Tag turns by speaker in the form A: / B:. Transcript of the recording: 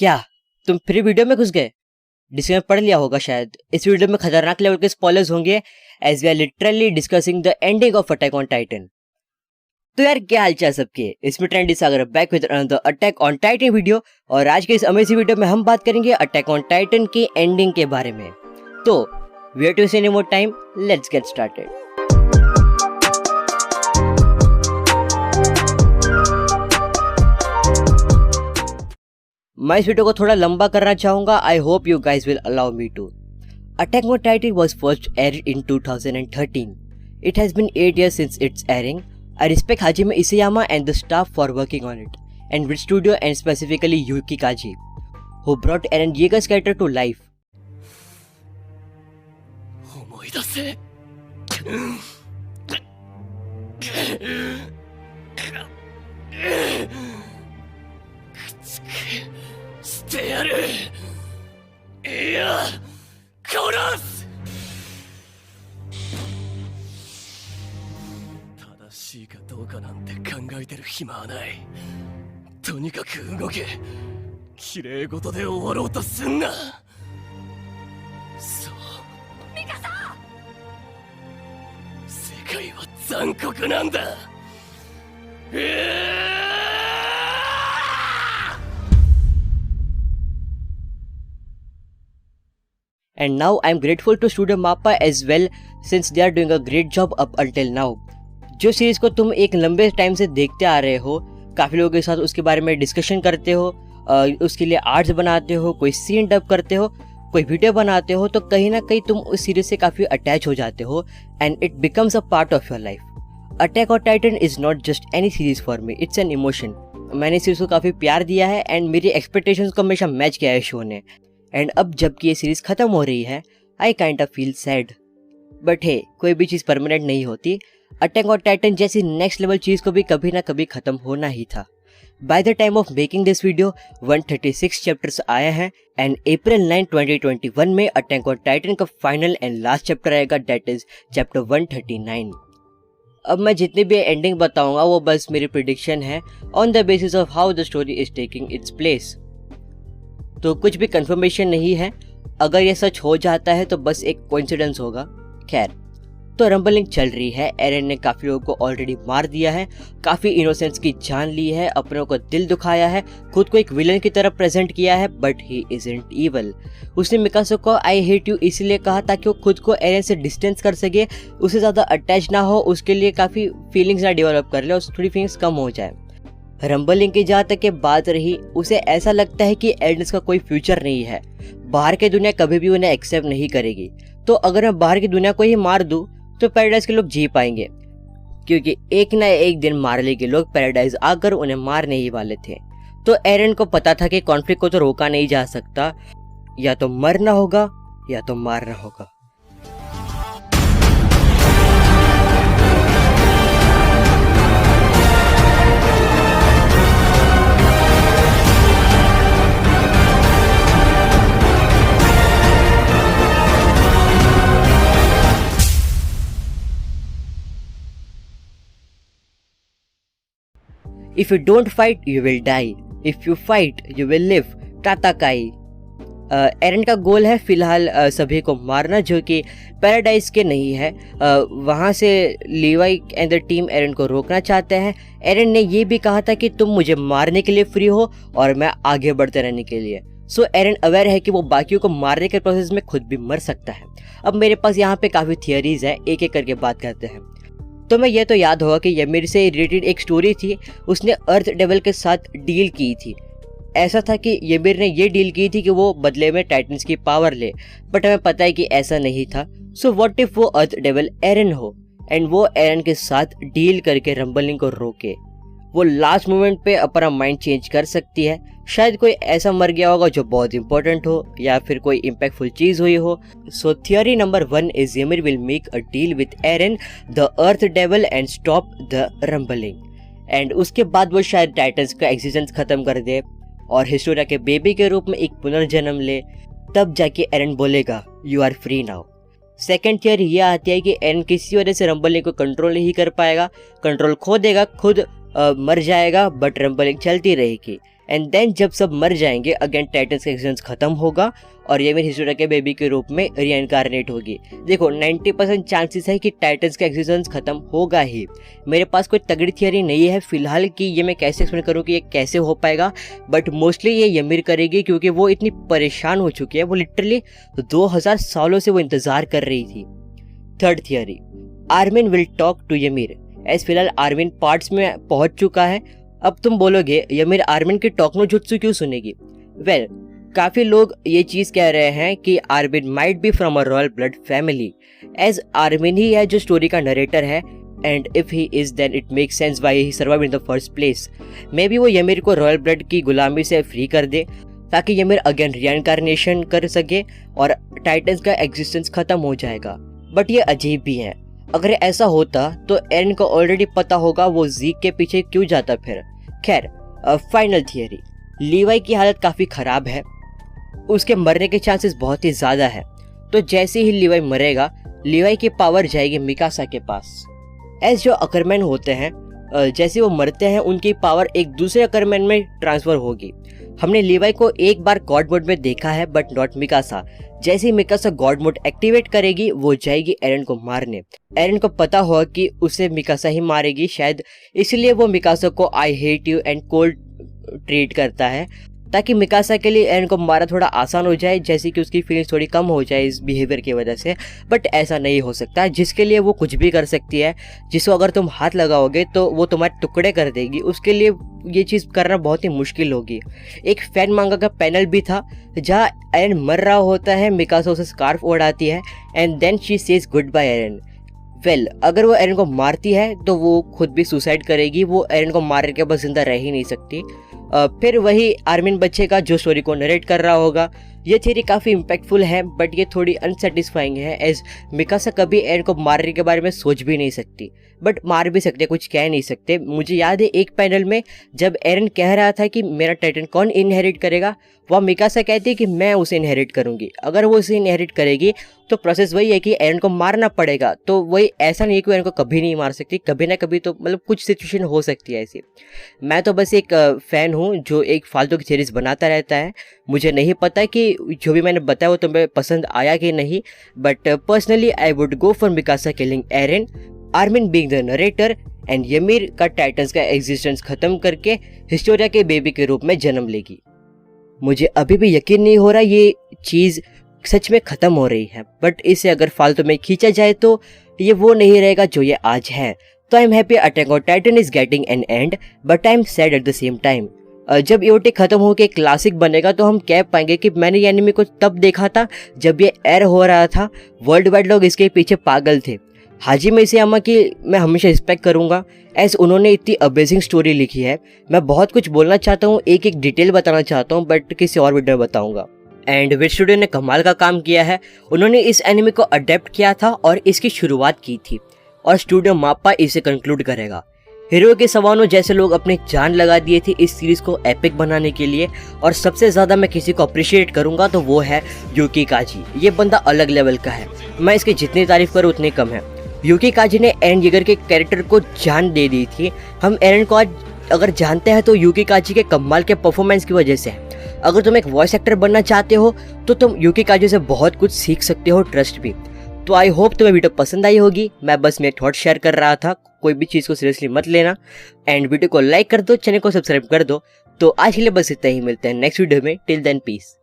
A: क्या तुम फिर वीडियो में घुस गए? डिस्क्लेमर पढ़ लिया होगा शायद। इस वीडियो में खतरनाक लेवल के स्पॉयलर्स होंगे as we are literally discussing the ending of Attack on Titan. तो यार क्या हालचाल सबके, इसमें trendy Sagar back with another Attack on Titan video. और आज के इस अमेजिंग वीडियो में हम बात करेंगे अटैक ऑन टाइटन की एंडिंग के बारे में। तो where to see no more time, let's get started. मैं इस वीडियो को थोड़ा लंबा करना चाहूंगा। I hope you guys will allow me to. Attack on Titan was first aired in 2013. It has been 8 years since its airing. I respect Hajime Isayama and the staff for working on it, and Wit Studio and specifically Yuki Kaji, who brought Eren Yeager's character to life.
B: 思い出せ。捨てやる。いや、殺す。正しいかどうかなんて考えてる暇はない。とにかく動け。綺麗事で終わろうとすんな。そう。ミカサ。世界は残酷なんだ。
A: And now I'm grateful to Studio Mappa as well since they are doing a great job up until now. जो series को तुम एक लंबे time से देखते आ रहे हो, काफ़ी लोगों के साथ उसके बारे में डिस्कशन करते हो, उसके लिए आर्ट्स बनाते हो, कोई सीन डब करते हो, कोई वीडियो बनाते हो, तो कहीं ना कहीं तुम उस सीरीज से काफ़ी अटैच हो जाते हो and it becomes a part of your life. Attack on Titan is not just any series for me, it's an emotion. मैंने इस सीरीज को काफ़ी प्यार दिया है एंड मेरी एक्सपेक्टेशंस को हमेशा मैच किया है शो ने। एंड अब जबकि ये सीरीज खत्म हो रही है, I kind of feel sad. But hey, कोई भी चीज़ परमानेंट नहीं होती। अटैक ऑन टाइटन जैसी नेक्स्ट लेवल चीज़ को भी कभी ना कभी खत्म होना ही था। By the time of making this video 136 chapters आए हैं एंड अप्रैल 9, 2021 में अटैक ऑन टाइटन का फाइनल एंड लास्ट चैप्टर आएगा, दैट इज चैप्टर 139। अब मैं जितनी भी एंडिंग बताऊंगा वो बस मेरी प्रिडिक्शन है on the basis of how the story is taking its place. तो कुछ भी कंफर्मेशन नहीं है। अगर ये सच हो जाता है तो बस एक कोइंसिडेंस होगा। खैर, तो रंबलिंग चल रही है। एरन ने काफ़ी लोगों को ऑलरेडी मार दिया है, काफ़ी इनोसेंट्स की जान ली है, अपनों को दिल दुखाया है, खुद को एक विलन की तरह प्रेजेंट किया है, बट ही इजंट इवल। उसने मिकासो को आई हेट यू इसलिए कहा ताकि वो खुद को एरन से डिस्टेंस कर सके, उससे ज़्यादा अटैच ना हो, उसके लिए काफ़ी फीलिंग्स ना डेवलप कर ले और थोड़ी फीलिंग्स कम हो जाए। रंबलिंग की जहाँ तक के बात रही, उसे ऐसा लगता है कि एल्डर्स का कोई फ्यूचर नहीं है, बाहर की दुनिया कभी भी उन्हें एक्सेप्ट नहीं करेगी। तो अगर मैं बाहर की दुनिया को ही मार दूं तो पैराडाइज के लोग जी पाएंगे, क्योंकि एक ना एक दिन मार्ले के लोग पैराडाइज आकर उन्हें मारने ही वाले थे। तो एरन को पता था कि कॉन्फ्लिक्ट को तो रोका नहीं जा सकता, या तो मरना होगा या तो मारना होगा। If you don't fight, you will die. If you fight, you will live. टाटाकाई। एरन का गोल है फिलहाल सभी को मारना, जो कि पैराडाइज के नहीं है। वहाँ से लीवाई एंड द टीम एरन को रोकना चाहते हैं। एरन ने ये भी कहा था कि तुम मुझे मारने के लिए फ्री हो और मैं आगे बढ़ते रहने के लिए। सो एरन अवेयर है कि वो बाकियों को मारने के प्रोसेस में खुद भी मर सकता है। अब मेरे पास यहाँ पे काफ़ी थियरीज है, एक एक करके बात करते हैं। तो मैं ये तो याद होगा कि यमिर से रिलेटेड एक स्टोरी थी, उसने अर्थ डेविल के साथ डील की थी। ऐसा था कि यमिर ने ये डील की थी कि वो बदले में टाइटन्स की पावर ले, बट हमें पता है कि ऐसा नहीं था। सो व्हाट इफ वो अर्थ डेविल एरन हो एंड वो एरन के साथ डील करके रंबलिंग को रोके। वो लास्ट मोमेंट पे अपना माइंड चेंज कर सकती है। शायद कोई ऐसा मर गया होगा जो बहुत इंपॉर्टेंट हो, या फिर कोई इम्पैक्टफुल चीज हुई हो। So theory number 1 is ymir will make a deal with Eren the earth devil and stop the rumbling, and उसके बाद वो शायद टाइटन्स का एग्जिस्टेंस खत्म कर दे और हिस्टोरिया के बेबी के रूप में एक पुनर्जन्म ले। तब जाके एरन बोलेगा you are free now. Second theory ये आती है कि एरन किसी वजह से रंबलिंग को कंट्रोल नहीं कर पाएगा, कंट्रोल खो देगा, खुद मर जाएगा, बट रंबलिंग चलती रहेगी एंड देन जब सब मर जाएंगे अगेन टाइटन्स का एक्सिस्टेंस खत्म होगा और ymir हिस्टोरिया के बेबी के रूप में रीइनकार्नेट होगी। देखो 90% चांसेस है कि टाइटन्स का एक्सिस्टेंस खत्म होगा ही। मेरे पास कोई तगड़ी थियरी नहीं है फिलहाल कि ये मैं कैसे एक्सप्लेन करूँ कि ये कैसे हो पाएगा, बट मोस्टली ये ymir करेगी क्योंकि वो इतनी परेशान हो चुकी है। वो लिटरली 2000 सालों से वो इंतजार कर रही थी। Third theory, Armin will talk to ymir। As फिलहाल आर्मिन पार्ट्स में पहुंच चुका है। अब तुम बोलोगे ymir आर्मिन की टॉक नो जुत्सु क्यों सुनेगी? वेल, काफ़ी लोग ये चीज़ कह रहे हैं कि Armin might be from a royal blood family, as Armin ही है जो स्टोरी का नरेटर है, and if he is then it make sense why he survive in the first place. Maybe वो ymir को रॉयल ब्लड की गुलामी से फ्री कर दे ताकि ymir अगेन रीइनकार्नेशन कर सके और टाइटन्स का एग्जिस्टेंस खत्म हो जाएगा। बट ये अजीब भी है, अगर ऐसा होता तो एरन को ऑलरेडी पता होगा वो ज़ीक के पीछे क्यों जाता फिर। खैर, फाइनल थियरी, लीवाई की हालत काफ़ी ख़राब है, उसके मरने के चांसेस बहुत ही ज़्यादा है। तो जैसे ही लीवाई मरेगा लीवाई की पावर जाएगी मिकासा के पास। एज जो अकरमैन होते हैं जैसे वो मरते हैं उनकी पावर एक दूसरे अकरमैन में ट्रांसफ़र होगी। हमने लीवाई को एक बार गॉड मोड में देखा है बट नॉट मिकासा। जैसे ही मिकासा गॉड मोड एक्टिवेट करेगी वो जाएगी एरन को मारने। एरन को पता होगा कि उसे मिकासा ही मारेगी शायद, इसलिए वो मिकासा को I hate you and cold treat करता है ताकि मिकासा के लिए एरन को मारा थोड़ा आसान हो जाए, जैसे कि उसकी फीलिंग्स थोड़ी कम हो जाए इस बिहेवियर की वजह से। बट ऐसा नहीं हो सकता, जिसके लिए वो कुछ भी कर सकती है, जिसको अगर तुम हाथ लगाओगे तो वो तुम्हारे टुकड़े कर देगी। उसके लिए ये चीज़ करना बहुत ही मुश्किल होगी। एक फैन मांगा का पैनल भी था जहाँ एरन मर रहा होता है, मिकासा उसे स्कार्फ ओढ़ाती है and then she says goodbye Eren. Well, अगर वो एरन को मारती है तो वो खुद भी सुसाइड करेगी, वो एरन को मारने के बाद जिंदा रह ही नहीं सकती। फिर वही आर्मिन बचेगा जो स्टोरी को नरेट कर रहा होगा। ये थियरी काफ़ी इम्पैक्टफुल है बट ये थोड़ी अनसेटिस्फाइंग है, एज मिकासा कभी एरन को मारने के बारे में सोच भी नहीं सकती, बट मार भी सकते, कुछ कह नहीं सकते। मुझे याद है एक पैनल में जब एरन कह रहा था कि मेरा टाइटन कौन इनहेरिट करेगा, वह मिकासा कहती है कि मैं उसे इनहेरिट करूंगी। अगर वो उसे इनहेरिट करेगी तो प्रोसेस वही है कि एरन को मारना पड़ेगा। तो वही, ऐसा नहीं है कि एरन को कभी नहीं मार सकती, कभी ना कभी तो मतलब कुछ सिचुएशन हो सकती है ऐसी। मैं तो बस एक फ़ैन हूँ जो एक फालतू की सीरीज़ बनाता रहता है। मुझे नहीं पता कि जो भी मैंने बताया वो तुम्हें पसंद आया कि नहीं, but personally I would go for Mikasa killing Eren, Armin being the narrator and ymir का टाइटन्स का एग्जिस्टेंस खत्म करके हिस्टोरिया के बेबी के रूप में जन्म लेगी। मुझे अभी भी यकीन नहीं हो रहा ये चीज़ सच में ख़त्म हो रही है, बट इसे अगर फालतू में खींचा जाए तो ये वो नहीं रहेगा जो ये आज है। तो I am happy attack on Titan is getting an and, but I am sad at the same time. जब EOT खत्म होकर क्लासिक बनेगा तो हम कह पाएंगे कि मैंने ये एनिमे को तब देखा था जब ये एयर हो रहा था, वर्ल्ड वाइड लोग इसके पीछे पागल थे। हाजिमे इसेयामा की मैं हमेशा रिस्पेक्ट करूंगा, एज उन्होंने इतनी अमेजिंग स्टोरी लिखी है। मैं बहुत कुछ बोलना चाहता हूँ, एक एक डिटेल बताना चाहता हूँ, बट किसी और वीडियो में बताऊंगा। एंड विट स्टूडियो ने कमाल का काम किया है, उन्होंने इस एनिमे को अडेप्ट किया था और इसकी शुरुआत की थी, और स्टूडियो माप्पा इसे कंक्लूड करेगा। हिरोकी सवानो जैसे लोग अपनी जान लगा दिए थे इस सीरीज को एपिक बनाने के लिए, और सबसे ज़्यादा मैं किसी को अप्रिशिएट करूंगा तो वो है यूकी काजी। ये बंदा अलग लेवल का है, मैं इसकी जितनी तारीफ करूँ उतनी कम है। यूकी काजी ने एरन येगर के कैरेक्टर को जान दे दी थी। हम एरन को आज अगर जानते हैं तो यूकी काजी के कमाल के परफॉर्मेंस की वजह से है। अगर तुम एक वॉइस एक्टर बनना चाहते हो तो तुम यूकी काजी से बहुत कुछ सीख सकते हो, ट्रस्ट भी। तो आई होप तुम्हें वीडियो पसंद आई होगी। मैं बस मेरे थॉट शेयर कर रहा था, कोई भी चीज़ को सीरियसली मत लेना। एंड वीडियो को लाइक कर दो, चैनल को सब्सक्राइब कर दो। तो आज के लिए बस इतना ही, मिलते हैं नेक्स्ट वीडियो में। Till then piece.